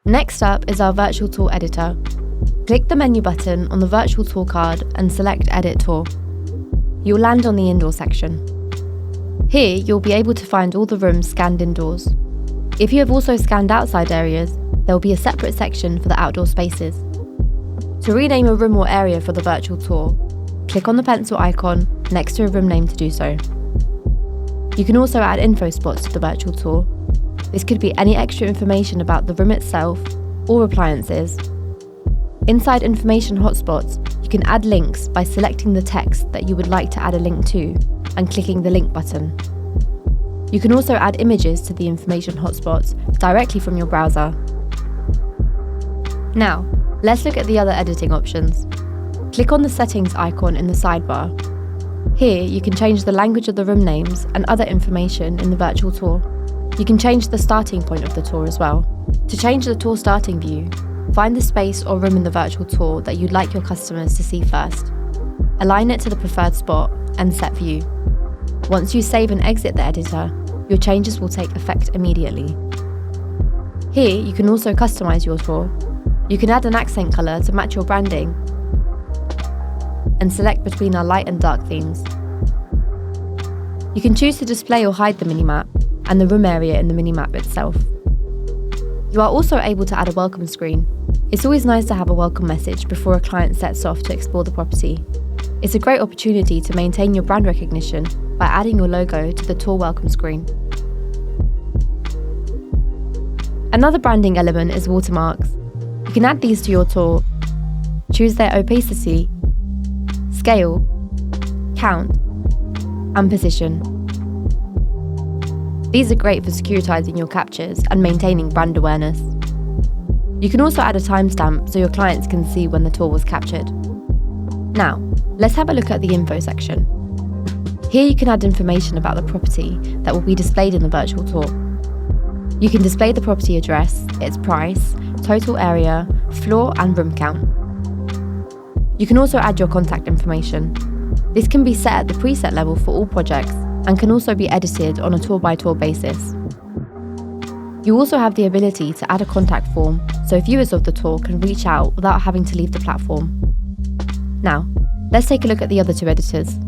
Next up is our virtual tour editor. Click the menu button on the virtual tour card and select Edit Tour. You'll land on the indoor section. Here, you'll be able to find all the rooms scanned indoors. If you have also scanned outside areas, there will be a separate section for the outdoor spaces. To rename a room or area for the virtual tour, click on the pencil icon next to a room name to do so. You can also add info spots to the virtual tour. This could be any extra information about the room itself or appliances. Inside information hotspots, you can add links by selecting the text that you would like to add a link to and clicking the link button. You can also add images to the information hotspots directly from your browser. Now, let's look at the other editing options. Click on the settings icon in the sidebar. Here, you can change the language of the room names and other information in the virtual tour. You can change the starting point of the tour as well. To change the tour starting view, find the space or room in the virtual tour that you'd like your customers to see first. Align it to the preferred spot and set view. Once you save and exit the editor, your changes will take effect immediately. Here, you can also customize your tour. You can add an accent colour to match your branding and select between our light and dark themes. You can choose to display or hide the minimap and the room area in the minimap itself. You are also able to add a welcome screen. It's always nice to have a welcome message before a client sets off to explore the property. It's a great opportunity to maintain your brand recognition by adding your logo to the tour welcome screen. Another branding element is watermarks. You can add these to your tour. Choose their opacity, scale, count, and position. These are great for securitizing your captures and maintaining brand awareness. You can also add a timestamp so your clients can see when the tour was captured. Now, let's have a look at the info section. Here you can add information about the property that will be displayed in the virtual tour. You can display the property address, its price, total area, floor and room count. You can also add your contact information. This can be set at the preset level for all projects and can also be edited on a tour-by-tour basis. You also have the ability to add a contact form so viewers of the tour can reach out without having to leave the platform. Now, let's take a look at the other two editors.